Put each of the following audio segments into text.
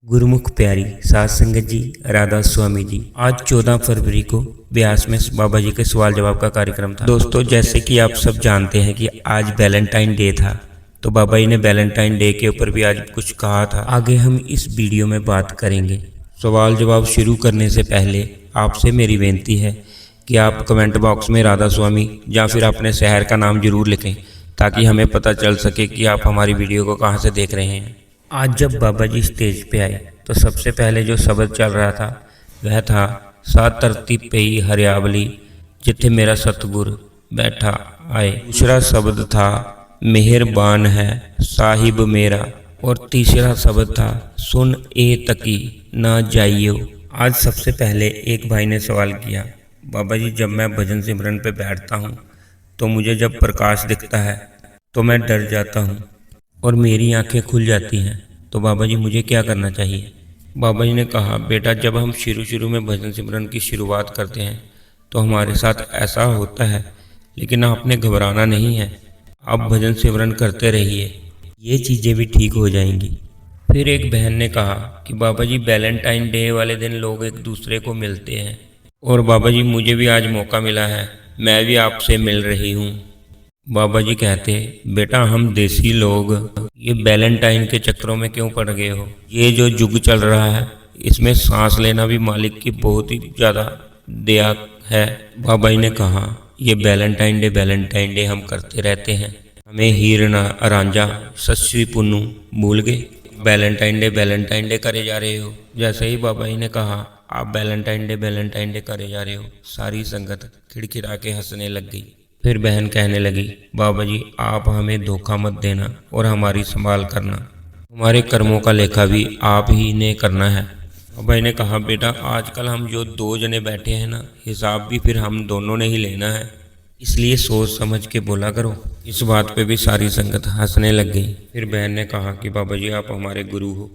गुरुमुख प्यारी साध संगत जी, राधा स्वामी जी। आज 14 फरवरी को ब्यास में बाबा जी के सवाल जवाब का कार्यक्रम था। दोस्तों, जैसे कि आप सब जानते हैं कि आज वैलेंटाइन डे था, तो बाबा जी ने वैलेंटाइन डे के ऊपर भी आज कुछ कहा था। आगे हम इस वीडियो में बात करेंगे। सवाल जवाब शुरू करने से पहले आपसे मेरी विनती है कि आप कमेंट बॉक्स में राधा स्वामी या फिर अपने शहर का नाम जरूर लिखें, ताकि हमें पता चल सके कि आप हमारी वीडियो को कहाँ से देख रहे हैं। आज जब बाबा जी स्टेज पे आए तो सबसे पहले जो शब्द चल रहा था वह था सात धरती पे ही हरियावली, जिथे मेरा सतगुर बैठा आए। दूसरा शब्द था मेहरबान है साहिब मेरा, और तीसरा शब्द था सुन ए तकी ना जाइयो। आज सबसे पहले एक भाई ने सवाल किया, बाबा जी जब मैं भजन सिमरन पे बैठता हूँ तो मुझे जब प्रकाश दिखता है तो मैं डर जाता हूँ और मेरी आंखें खुल जाती हैं, तो बाबा जी मुझे क्या करना चाहिए। बाबा जी ने कहा, बेटा जब हम शुरू में भजन सिमरन की शुरुआत करते हैं तो हमारे साथ ऐसा होता है, लेकिन आपने घबराना नहीं है। आप भजन सिमरन करते रहिए, ये चीज़ें भी ठीक हो जाएंगी। फिर एक बहन ने कहा कि बाबा जी वैलेंटाइन डे वाले दिन लोग एक दूसरे को मिलते हैं, और बाबा जी मुझे भी आज मौका मिला है, मैं भी आपसे मिल रही हूँ। बाबा जी कहते, बेटा हम देसी लोग ये वैलेंटाइन के चक्करों में क्यों पड़ गए हो। ये जो युग चल रहा है इसमें सांस लेना भी मालिक की बहुत ही ज़्यादा दया है। बाबा जी ने कहा, ये वैलेंटाइन डे हम करते रहते हैं, हमें हीर रांझा सस्सी पुन्नू भूल गए। वैलेंटाइन डे करे जा रहे हो। जैसे ही बाबा जी ने कहा आप वैलेंटाइन डे करे जा रहे हो, सारी संगत खिड़खिड़ा के हंसने लग गई। फिर बहन कहने लगी, बाबा जी आप हमें धोखा मत देना और हमारी संभाल करना, हमारे कर्मों का लेखा भी आप ही ने करना है। बाबा जी ने कहा, बेटा आजकल हम जो दो जने बैठे हैं ना, हिसाब भी फिर हम दोनों ने ही लेना है, इसलिए सोच समझ के बोला करो। इस बात पे भी सारी संगत हंसने लग गई। फिर बहन ने कहा कि बाबा जी आप हमारे गुरु हो,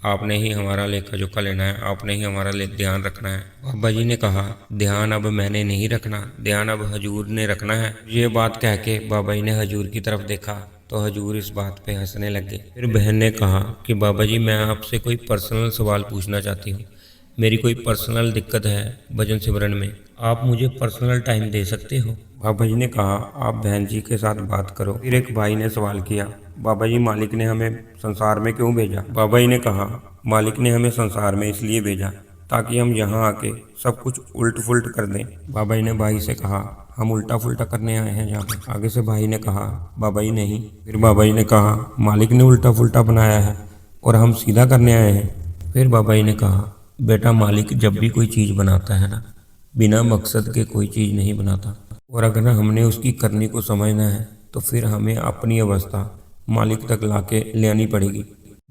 आपने ही हमारा लेखा जोखा लेना है, आपने ही हमारा ध्यान रखना है। बाबा जी ने कहा, ध्यान अब मैंने नहीं रखना, ध्यान अब हजूर ने रखना है। ये बात कह के बाबा जी ने हजूर की तरफ देखा तो हजूर इस बात पे हंसने लगे। फिर बहन ने कहा कि बाबा जी मैं आपसे कोई पर्सनल सवाल पूछना चाहती हूँ, मेरी कोई पर्सनल दिक्कत है भजन सिमरन में, आप मुझे पर्सनल टाइम दे सकते हो। बाबा जी ने कहा, आप बहन जी के साथ बात करो। फिर एक भाई ने सवाल किया, बाबा जी मालिक ने हमें संसार में क्यों भेजा। बाबा जी ने कहा, मालिक ने हमें संसार में इसलिए भेजा ताकि हम यहाँ आके सब कुछ उल्ट फुल्ट कर दें। बाबा जी ने भाई से कहा, हम उल्टा फुल्टा करने आए हैं यहाँ पे। आगे से भाई ने कहा, बाबा जी नहीं। फिर बाबा जी ने कहा, मालिक ने उल्टा फुल्टा बनाया है और हम सीधा करने आए हैं। फिर बाबा जी ने कहा, बेटा मालिक जब भी कोई चीज़ बनाता है ना, बिना मकसद के कोई चीज़ नहीं बनाता, और अगर हमने उसकी करनी को समझना है तो फिर हमें अपनी अवस्था मालिक तक लाके ले आनी पड़ेगी।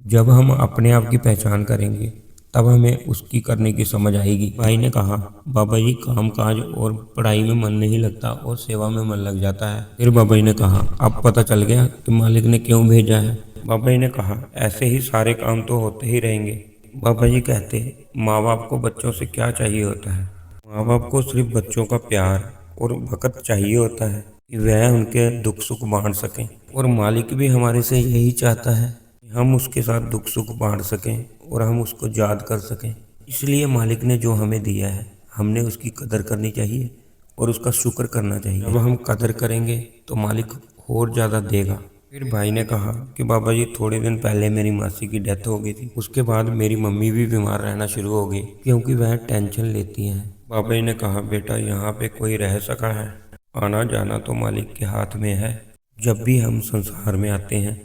जब हम अपने आप की पहचान करेंगे तब हमें उसकी करने की समझ आएगी। भाई ने कहा, बाबा जी काम काज और पढ़ाई में मन नहीं लगता और सेवा में मन लग जाता है। फिर बाबा जी ने कहा, अब पता चल गया कि मालिक ने क्यों भेजा है। बाबा जी ने कहा, ऐसे ही सारे काम तो होते ही रहेंगे। बाबा जी कहते, माँ बाप को बच्चों से क्या चाहिए होता है, माँ बाप को सिर्फ बच्चों का प्यार और वक़्त चाहिए होता है कि वह उनके दुख सुख बांट सकें, और मालिक भी हमारे से यही चाहता है कि हम उसके साथ दुख सुख बांट सकें और हम उसको याद कर सकें। इसलिए मालिक ने जो हमें दिया है हमने उसकी कदर करनी चाहिए और उसका शुक्र करना चाहिए। जब हम कदर करेंगे तो मालिक और ज़्यादा देगा। फिर भाई ने कहा कि बाबा जी थोड़े दिन पहले मेरी मासी की डेथ हो गई थी, उसके बाद मेरी मम्मी भी बीमार रहना शुरू हो गई क्योंकि वह टेंशन लेती हैं। बाबा जी ने कहा, बेटा यहाँ पे कोई रह सका है, आना जाना तो मालिक के हाथ में है। जब भी हम संसार में आते हैं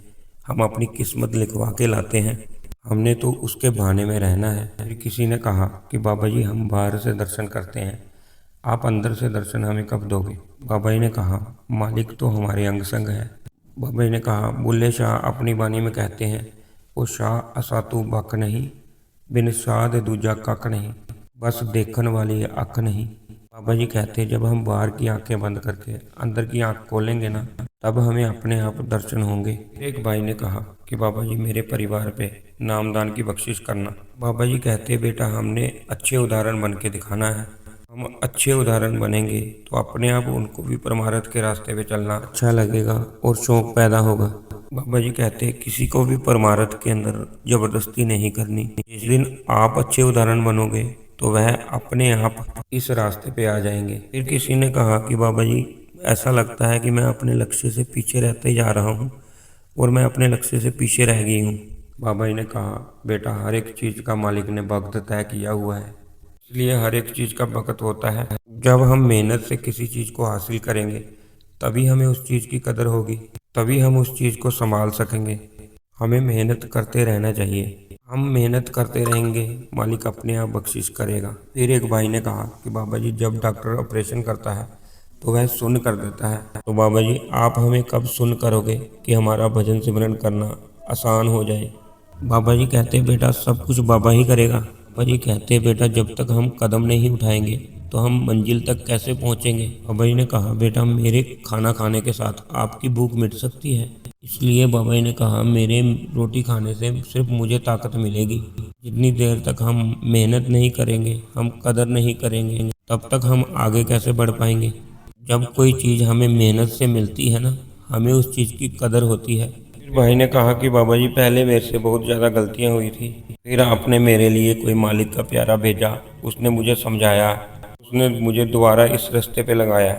हम अपनी किस्मत लिखवा के लाते हैं, हमने तो उसके बहाने में रहना है। फिर किसी ने कहा कि बाबा जी हम बाहर से दर्शन करते हैं, आप अंदर से दर्शन हमें कब दोगे। बाबा जी ने कहा, मालिक तो हमारे अंग संग है। बाबा जी ने कहा, बुल्ले शाह अपनी बानी में कहते हैं, वो शाह असातू बक नहीं, बिन शाह दे दूजा कक नहीं, बस देखन वाली अख नहीं। बाबा जी कहते, जब हम बाहर की आंखें बंद करके अंदर की आंख खोलेंगे ना, तब हमें अपने आप दर्शन होंगे। एक भाई ने कहा कि बाबा जी मेरे परिवार पे नामदान की बख्शिश करना। बाबा जी कहते, बेटा हमने अच्छे उदाहरण बन के दिखाना है, हम अच्छे उदाहरण बनेंगे तो अपने आप उनको भी परमार्थ के रास्ते पे चलना अच्छा लगेगा और शौक पैदा होगा। बाबा जी कहते किसी को भी परमार्थ के अंदर जबरदस्ती नहीं करनी। जिस दिन आप अच्छे उदाहरण बनोगे तो वह अपने आप इस रास्ते पे आ जाएंगे। फिर किसी ने कहा कि बाबा जी ऐसा लगता है कि मैं अपने लक्ष्य से पीछे रहते जा रहा हूँ और मैं अपने लक्ष्य से पीछे रह गई हूँ। बाबा जी ने कहा बेटा हर एक चीज़ का मालिक ने वक्त तय किया हुआ है, इसलिए हर एक चीज़ का वक्त होता है। जब हम मेहनत से किसी चीज़ को हासिल करेंगे तभी हमें उस चीज़ की कदर होगी, तभी हम उस चीज़ को संभाल सकेंगे। हमें मेहनत करते रहना चाहिए। हम मेहनत करते रहेंगे, मालिक अपने आप बख्शिश करेगा। फिर एक भाई ने कहा कि बाबा जी जब डॉक्टर ऑपरेशन करता है तो वह सुन्न कर देता है, तो बाबा जी आप हमें कब सुन्न करोगे कि हमारा भजन सिमरन करना आसान हो जाए। बाबा जी कहते बेटा सब कुछ बाबा ही करेगा। बाबा जी कहते बेटा जब तक हम कदम नहीं उठाएंगे तो हम मंजिल तक कैसे पहुंचेंगे। बाबा जी ने कहा बेटा मेरे खाना खाने के साथ आपकी भूख मिट सकती है, इसलिए बाबा जी ने कहा मेरे रोटी खाने से सिर्फ मुझे ताकत मिलेगी। जितनी देर तक हम मेहनत नहीं करेंगे, हम कदर नहीं करेंगे, तब तक हम आगे कैसे बढ़ पाएंगे। जब कोई चीज़ हमें मेहनत से मिलती है ना, हमें उस चीज़ की कदर होती है। फिर भाई ने कहा कि बाबा जी पहले मेरे से बहुत ज़्यादा गलतियाँ हुई थी, फिर आपने मेरे लिए कोई मालिक का प्यारा भेजा, उसने मुझे समझाया, उसने मुझे दोबारा इस रास्ते पे लगाया।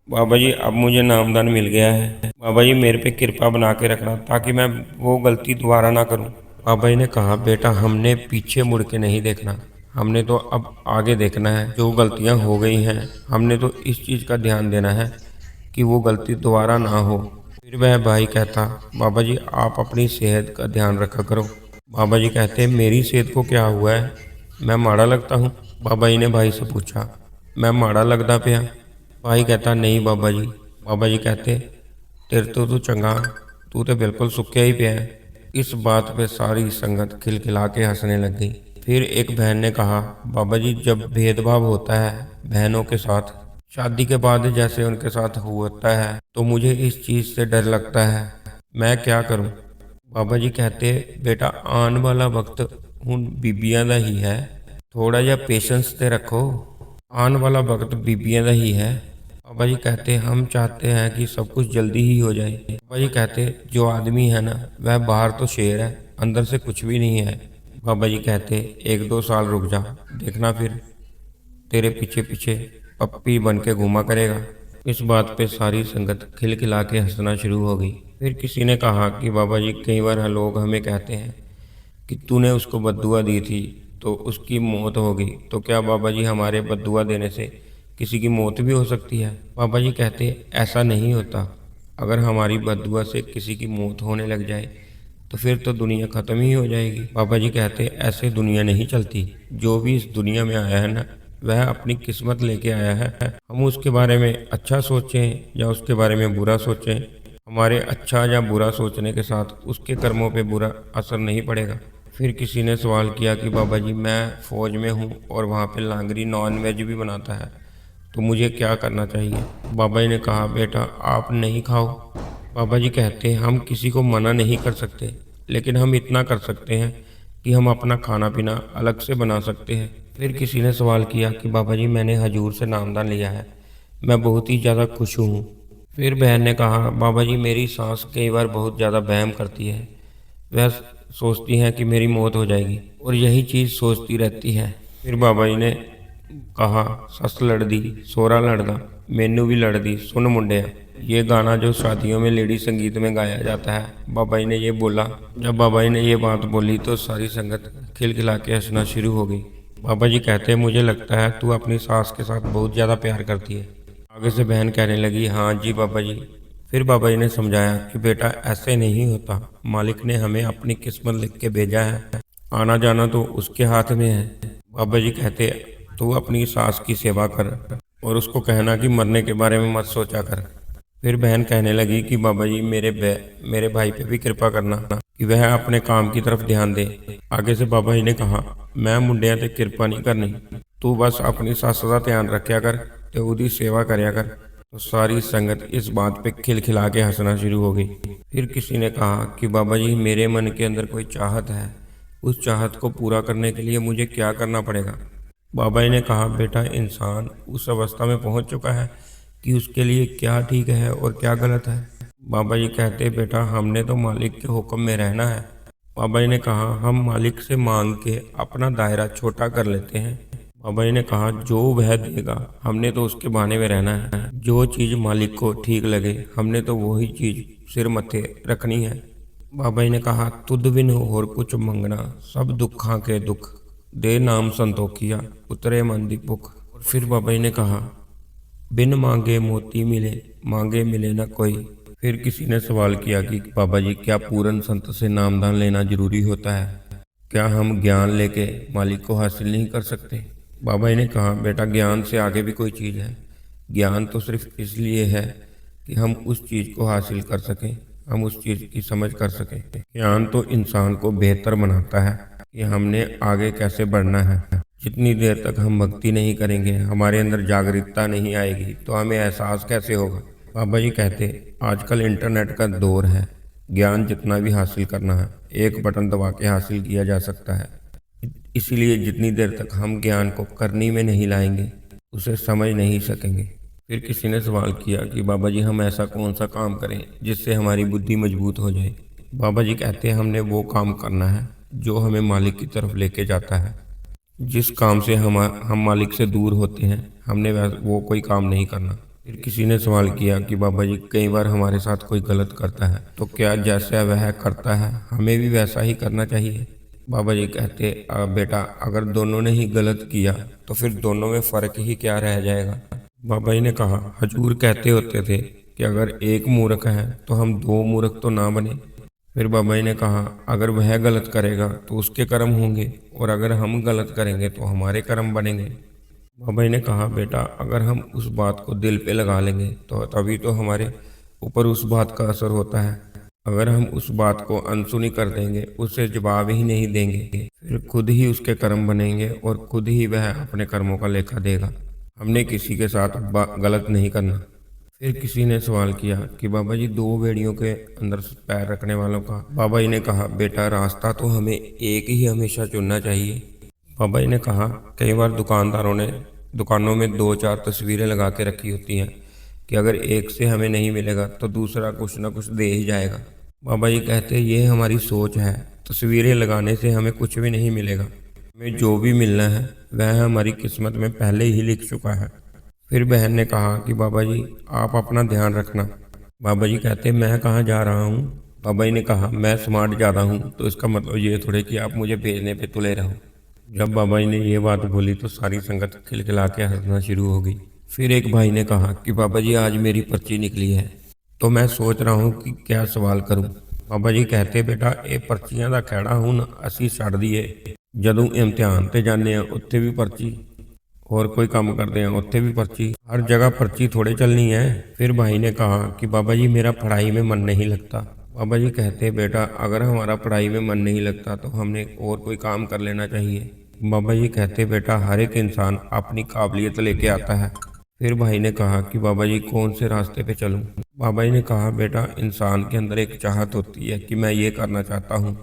बाबा जी अब मुझे नामदान मिल गया है, बाबा जी मेरे पे कृपा बना के रखना ताकि मैं वो गलती दोबारा ना करूं। बाबा जी ने कहा बेटा हमने पीछे मुड़ के नहीं देखना, हमने तो अब आगे देखना है। जो गलतियां हो गई हैं हमने तो इस चीज़ का ध्यान देना है कि वो गलती दोबारा ना हो। फिर वह भाई कहता बाबा जी आप अपनी सेहत का ध्यान रखा करो। बाबा जी कहते मेरी सेहत को क्या हुआ है, मैं माड़ा लगता हूँ। बाबा जी ने भाई से पूछा मैं माड़ा लगदा पिया। भाई कहता नहीं बाबा जी। बाबा जी कहते तेरे तो तू चंगा, तू तो बिल्कुल सुक्या ही पिया है। इस बात पे सारी संगत खिलखिला के हंसने लग गई। फिर एक बहन ने कहा बाबा जी जब भेदभाव होता है बहनों के साथ शादी के बाद जैसे उनके साथ होता है तो मुझे इस चीज़ से डर लगता है, मैं क्या करूं। बाबा जी कहते बेटा आने वाला वक्त हुन बीबियां दा ही है, थोड़ा जिहा पेशेंस ते रखो, आने वाला वक्त बीबियां दा ही है। बाबा जी कहते हम चाहते हैं कि सब कुछ जल्दी ही हो जाए। बाबा जी कहते जो आदमी है ना वह बाहर तो शेर है, अंदर से कुछ भी नहीं है। बाबा जी कहते 1-2 साल रुक जा, देखना फिर तेरे पीछे पीछे पप्पी बन के घूमा करेगा। इस बात पे सारी संगत खिलखिला के हंसना शुरू हो गई। फिर किसी ने कहा कि बाबा जी कई बार लोग हमें कहते हैं कि तूने उसको बद्दुआ दी थी तो उसकी मौत होगी, तो क्या बाबा जी हमारे बद्दुआ देने से किसी की मौत भी हो सकती है। बाबा जी कहते ऐसा नहीं होता, अगर हमारी बद्दुआ से किसी की मौत होने लग जाए तो फिर तो दुनिया ख़त्म ही हो जाएगी। बाबा जी कहते ऐसे दुनिया नहीं चलती, जो भी इस दुनिया में आया है ना वह अपनी किस्मत लेके आया है। हम उसके बारे में अच्छा सोचें या उसके बारे में बुरा सोचें, हमारे अच्छा या बुरा सोचने के साथ उसके कर्मों पे बुरा असर नहीं पड़ेगा। फिर किसी ने सवाल किया कि बाबा जी मैं फ़ौज में हूँ और वहाँ पे लांगरी नॉन वेज भी बनाता है, तो मुझे क्या करना चाहिए। बाबा जी ने कहा बेटा आप नहीं खाओ। बाबा जी कहते हम किसी को मना नहीं कर सकते, लेकिन हम इतना कर सकते हैं कि हम अपना खाना पीना अलग से बना सकते हैं। फिर किसी ने सवाल किया कि बाबा जी मैंने हजूर से नामदान लिया है, मैं बहुत ही ज़्यादा खुश हूँ। फिर बहन ने कहा बाबा जी मेरी सास कई बार बहुत ज़्यादा वहम करती है, वह सोचती हैं कि मेरी मौत हो जाएगी और यही चीज़ सोचती रहती है। फिर बाबा जी ने कहा सस लड़दी सोहरा लड़दा मैनू भी लड़दी सुन मुंडिया। ये गाना जो शादियों में लेडी संगीत में गाया जाता है, बाबा जी ने ये बोला। जब बाबा जी ने ये बात बोली तो सारी संगत खिलखिला के हंसना शुरू हो गई। बाबा जी कहते हैं मुझे लगता है तू अपनी सास के साथ बहुत ज़्यादा प्यार करती है। आगे से बहन कहने लगी हाँ जी बाबा जी। फिर बाबा जी ने समझाया कि बेटा ऐसे नहीं होता, मालिक ने हमें अपनी किस्मत लिख के भेजा है, आना जाना तो उसके हाथ में है। बाबा जी कहते तू अपनी सास की सेवा कर और उसको कहना कि मरने के बारे में मत सोचा कर। फिर बहन कहने लगी कि बाबा जी मेरे भाई पे भी कृपा करना कि वह अपने काम की तरफ ध्यान दे। आगे से बाबा जी ने कहा मैं मुंडिया ते कृपा नहीं करनी, तू बस अपनी सੱਸ का ध्यान रखा कर ते उसकी सेवा करया कर। तो सारी संगत इस बात पे खिलखिला के हंसना शुरू हो गई। फिर किसी ने कहा कि बाबा जी मेरे मन के अंदर कोई चाहत है, उस चाहत को पूरा करने के लिए मुझे क्या करना पड़ेगा। बाबा जी ने कहा बेटा इंसान उस अवस्था में पहुंच चुका है कि उसके लिए क्या ठीक है और क्या गलत है। बाबा जी कहते बेटा हमने तो मालिक के हुक्म में रहना है। बाबा जी ने कहा हम मालिक से मांग के अपना दायरा छोटा कर लेते हैं। बाबा जी ने कहा जो वह देगा हमने तो उसके बहाने में रहना है। जो चीज़ मालिक को ठीक लगे हमने तो वही चीज़ सिर मथे रखनी है। बाबा जी ने कहा तुद बिन और कुछ मंगना सब दुखा के दुख दे नाम संतोखिया उतरे मन दी भुख। फिर बाबा जी ने कहा बिन मांगे मोती मिले मांगे मिले ना कोई। फिर किसी ने सवाल किया कि बाबा जी क्या पूरन संत से नामदान लेना जरूरी होता है? क्या हम ज्ञान लेके मालिक को हासिल नहीं कर सकते? बाबा जी ने कहा बेटा ज्ञान से आगे भी कोई चीज़ है। ज्ञान तो सिर्फ इसलिए है कि हम उस चीज़ को हासिल कर सकें, हम उस चीज़ की समझ कर सकें। ज्ञान तो इंसान को बेहतर बनाता है कि हमने आगे कैसे बढ़ना है। जितनी देर तक हम भक्ति नहीं करेंगे, हमारे अंदर जागरूकता नहीं आएगी, तो हमें एहसास कैसे होगा? बाबा जी कहते आजकल इंटरनेट का दौर है, ज्ञान जितना भी हासिल करना है एक बटन दबा के हासिल किया जा सकता है। इसीलिए जितनी देर तक हम ज्ञान को करनी में नहीं लाएंगे उसे समझ नहीं सकेंगे। फिर किसी ने सवाल किया कि बाबा जी हम ऐसा कौन सा काम करें जिससे हमारी बुद्धि मजबूत हो जाए? बाबा जी कहते हैं हमने वो काम करना है जो हमें मालिक की तरफ लेके जाता है। जिस काम से हम मालिक से दूर होते हैं हमने वो कोई काम नहीं करना। फिर किसी ने सवाल किया कि बाबा जी कई बार हमारे साथ कोई गलत करता है तो क्या जैसा वह करता है हमें भी वैसा ही करना चाहिए? बाबा जी कहते बेटा अगर दोनों ने ही गलत किया तो फिर दोनों में फ़र्क ही क्या रह जाएगा? बाबा जी ने कहा हजूर कहते होते थे कि अगर एक मूर्ख है तो हम दो मूर्ख तो ना बने। फिर बाबा जी ने कहा अगर वह गलत करेगा तो उसके कर्म होंगे और अगर हम गलत करेंगे तो हमारे कर्म बनेंगे। बाबा जी ने कहा बेटा अगर हम उस बात को दिल पे लगा लेंगे तो तभी तो हमारे ऊपर उस बात का असर होता है। अगर हम उस बात को अनसुनी कर देंगे, उसे जवाब ही नहीं देंगे, फिर खुद ही उसके कर्म बनेंगे और खुद ही वह अपने कर्मों का लेखा देगा। हमने किसी के साथ गलत नहीं करना। फिर किसी ने सवाल किया कि बाबा जी दो बेड़ियों के अंदर पैर रखने वालों का? बाबा जी ने कहा बेटा रास्ता तो हमें एक ही हमेशा चुनना चाहिए। बाबा जी ने कहा कई बार दुकानदारों ने दुकानों में दो चार तस्वीरें लगा के रखी होती हैं कि अगर एक से हमें नहीं मिलेगा तो दूसरा कुछ ना कुछ दे ही जाएगा। बाबा जी कहते ये हमारी सोच है, तस्वीरें लगाने से हमें कुछ भी नहीं मिलेगा। हमें जो भी मिलना है वह हमारी किस्मत में पहले ही लिख चुका है। फिर बहन ने कहा कि बाबा जी आप अपना ध्यान रखना। बाबा जी कहते मैं कहाँ जा रहा हूँ? बाबा जी ने कहा मैं स्मार्ट ज़्यादा हूँ तो इसका मतलब ये थोड़े कि आप मुझे भेजने पे तुले रहो। जब बाबा जी ने ये बात बोली तो सारी संगत खिलखिला के हंसना शुरू हो गई। फिर एक भाई ने कहा कि बाबा जी आज मेरी पर्ची निकली है तो मैं सोच रहा हूँ कि क्या सवाल करूँ। बाबा जी कहते बेटा ये पर्चियां ਦਾ ਖਹਿੜਾ ਹੁਣ ਅਸੀਂ ਛੱਡ ਦਈਏ। ਜਦੋਂ ਇਮਤਿਹਾਨ ਤੇ ਜਾਂਦੇ ਆ ਉੱਥੇ ਵੀ पर्ची और कोई काम करते हैं उत्थे भी पर्ची, हर जगह पर्ची थोड़े चलनी है। फिर भाई ने कहा कि बाबा जी मेरा पढ़ाई में मन नहीं लगता। बाबा जी कहते बेटा अगर हमारा पढ़ाई में मन नहीं लगता तो हमने और कोई काम कर लेना चाहिए। बाबा जी कहते बेटा हर एक इंसान अपनी काबिलियत लेके आता है। फिर भाई ने कहा कि बाबा जी कौन से रास्ते पे चलूं? बाबा जी ने कहा बेटा इंसान के अंदर एक चाहत होती है कि मैं ये करना चाहता हूँ,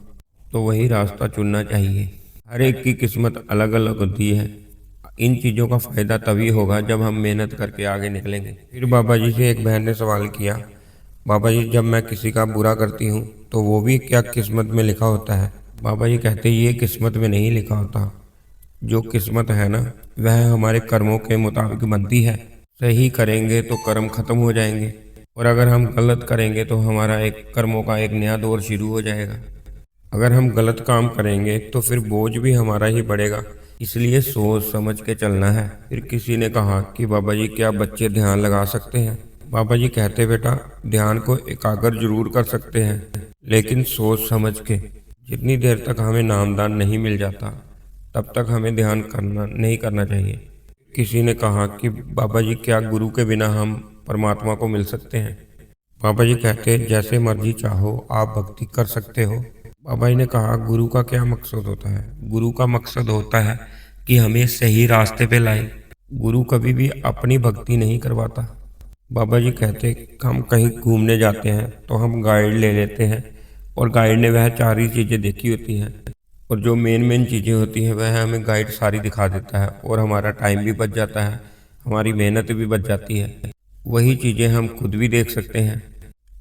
तो वही रास्ता चुनना चाहिए। हर एक की किस्मत अलग अलग होती है। इन चीज़ों का फ़ायदा तभी होगा जब हम मेहनत करके आगे निकलेंगे। फिर बाबा जी से एक बहन ने सवाल किया बाबा जी जब मैं किसी का बुरा करती हूँ तो वो भी क्या किस्मत में लिखा होता है? बाबा जी कहते ये किस्मत में नहीं लिखा होता। जो किस्मत है ना वह हमारे कर्मों के मुताबिक बनती है। सही करेंगे तो कर्म खत्म हो जाएंगे और अगर हम गलत करेंगे तो हमारा एक कर्मों का एक नया दौर शुरू हो जाएगा। अगर हम गलत काम करेंगे तो फिर बोझ भी हमारा ही बढ़ेगा, इसलिए सोच समझ के चलना है। फिर किसी ने कहा कि बाबा जी क्या बच्चे ध्यान लगा सकते हैं? बाबा जी कहते बेटा ध्यान को एकाग्र जरूर कर सकते हैं लेकिन सोच समझ के। जितनी देर तक हमें नामदान नहीं मिल जाता तब तक हमें ध्यान करना नहीं करना चाहिए। किसी ने कहा कि बाबा जी क्या गुरु के बिना हम परमात्मा को मिल सकते हैं? बाबा जी कहते जैसे मर्जी चाहो आप भक्ति कर सकते हो। बाबा जी ने कहा गुरु का क्या मकसद होता है? गुरु का मकसद होता है कि हमें सही रास्ते पे लाए। गुरु कभी भी अपनी भक्ति नहीं करवाता। बाबा जी कहते हम कहीं घूमने जाते हैं तो हम गाइड ले लेते हैं और गाइड ने वह चार ही चीज़ें देखी होती हैं और जो मेन चीज़ें होती हैं वह हमें गाइड सारी दिखा देता है और हमारा टाइम भी बच जाता है, हमारी मेहनत भी बच जाती है। वही चीज़ें हम खुद भी देख सकते हैं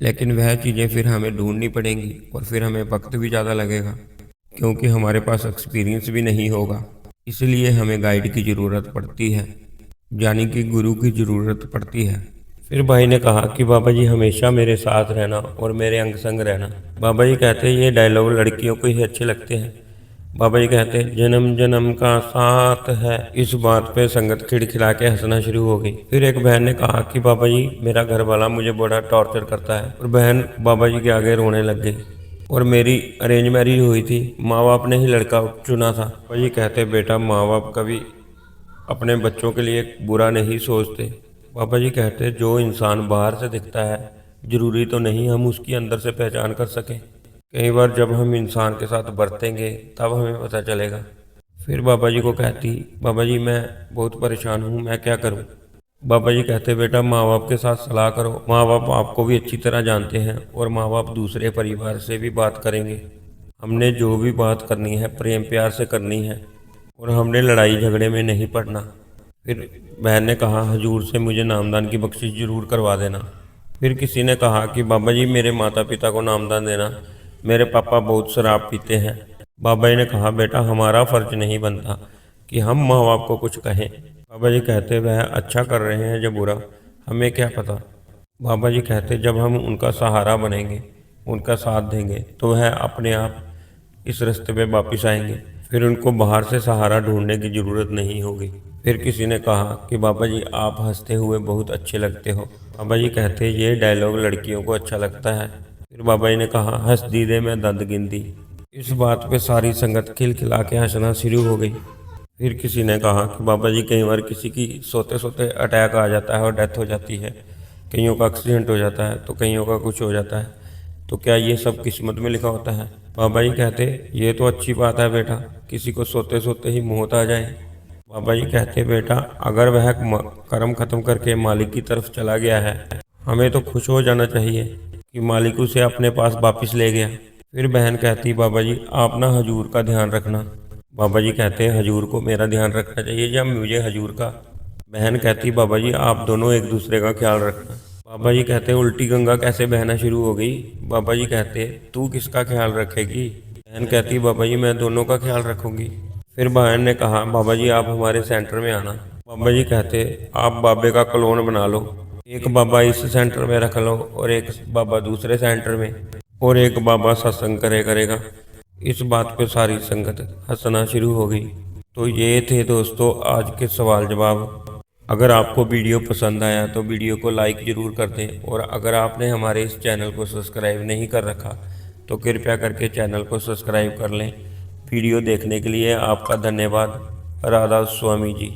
लेकिन वह चीज़ें फिर हमें ढूंढनी पड़ेंगी और फिर हमें वक्त भी ज़्यादा लगेगा, क्योंकि हमारे पास एक्सपीरियंस भी नहीं होगा। इसलिए हमें गाइड की ज़रूरत पड़ती है, यानी कि गुरु की ज़रूरत पड़ती है। फिर भाई ने कहा कि बाबा जी हमेशा मेरे साथ रहना और मेरे अंग संग रहना। बाबा जी कहते ये डायलॉग लड़कियों को ही अच्छे लगते हैं। बाबा जी कहते जन्म जन्म का साथ है। इस बात पे संगत खिलखिला के हंसना शुरू हो गई। फिर एक बहन ने कहा कि बाबा जी मेरा घर वाला मुझे बड़ा टॉर्चर करता है, और बहन बाबा जी के आगे रोने लग गई। और मेरी अरेंज मैरिज हुई थी, माँ बाप ने ही लड़का चुना था। बाबा जी कहते बेटा माँ बाप कभी अपने बच्चों के लिए बुरा नहीं सोचते। बाबा जी कहते जो इंसान बाहर से दिखता है जरूरी तो नहीं हम उसकी अंदर से पहचान कर सकें। कई बार जब हम इंसान के साथ बरतेंगे तब हमें पता चलेगा। फिर बाबा जी को कहती बाबा जी मैं बहुत परेशान हूँ, मैं क्या करूँ। बाबा जी कहते बेटा माँ बाप के साथ सलाह करो, माँ बाप आपको भी अच्छी तरह जानते हैं और माँ बाप दूसरे परिवार से भी बात करेंगे। हमने जो भी बात करनी है प्रेम प्यार से करनी है और हमने लड़ाई झगड़े में नहीं पड़ना। फिर बहन ने कहा हजूर से मुझे नामदान की बख्शिश जरूर करवा देना। फिर किसी ने कहा कि बाबा जी मेरे माता पिता को नामदान देना, मेरे पापा बहुत शराब पीते हैं। बाबा जी ने कहा बेटा हमारा फर्ज नहीं बनता कि हम माँ बाप को कुछ कहें। बाबा जी कहते वह अच्छा कर रहे हैं या बुरा हमें क्या पता। बाबा जी कहते जब हम उनका सहारा बनेंगे, उनका साथ देंगे तो वह अपने आप इस रास्ते पे वापस आएंगे, फिर उनको बाहर से सहारा ढूंढने की ज़रूरत नहीं होगी। फिर किसी ने कहा कि बाबा जी आप हंसते हुए बहुत अच्छे लगते हो। बाबा जी कहते ये डायलॉग लड़कियों को अच्छा लगता है। फिर बाबा जी ने कहा हंस दी दे मैं दंद गिनती। इस बात पे सारी संगत खिलखिला के हंसना शुरू हो गई। फिर किसी ने कहा कि बाबा जी कई बार किसी की सोते सोते अटैक आ जाता है और डेथ हो जाती है, कईयों का एक्सीडेंट हो जाता है तो कईयों का कुछ हो जाता है, तो क्या ये सब किस्मत में लिखा होता है। बाबा जी कहते ये तो अच्छी बात है बेटा, किसी को सोते सोते ही मौत आ जाए। बाबा जी कहते बेटा अगर वह कर्म खत्म करके मालिक की तरफ चला गया है हमें तो खुश हो जाना चाहिए कि मालिक उसे अपने पास वापस ले गया। फिर बहन कहती बाबा जी आप ना हजूर का ध्यान रखना। बाबा जी कहते हजूर को मेरा ध्यान रखना चाहिए या मुझे हजूर का। बहन कहती बाबा जी आप दोनों एक दूसरे का ख्याल रखना। बाबा जी कहते उल्टी गंगा कैसे बहना शुरू हो गई। बाबा जी कहते तू किसका ख्याल रखेगी। बहन कहती बाबा जी मैं दोनों का ख्याल रखूंगी। फिर बहन ने कहा बाबा जी आप हमारे सेंटर में आना। बाबा जी कहते आप बाबे का क्लोन बना लो, एक बाबा इस सेंटर में रख लो और एक बाबा दूसरे सेंटर में, और एक बाबा सत्संग करेगा। इस बात पे सारी संगत हंसना शुरू हो गई। तो ये थे दोस्तों आज के सवाल जवाब। अगर आपको वीडियो पसंद आया तो वीडियो को लाइक ज़रूर कर दें, और अगर आपने हमारे इस चैनल को सब्सक्राइब नहीं कर रखा तो कृपया करके चैनल को सब्सक्राइब कर लें। वीडियो देखने के लिए आपका धन्यवाद। राधा स्वामी जी।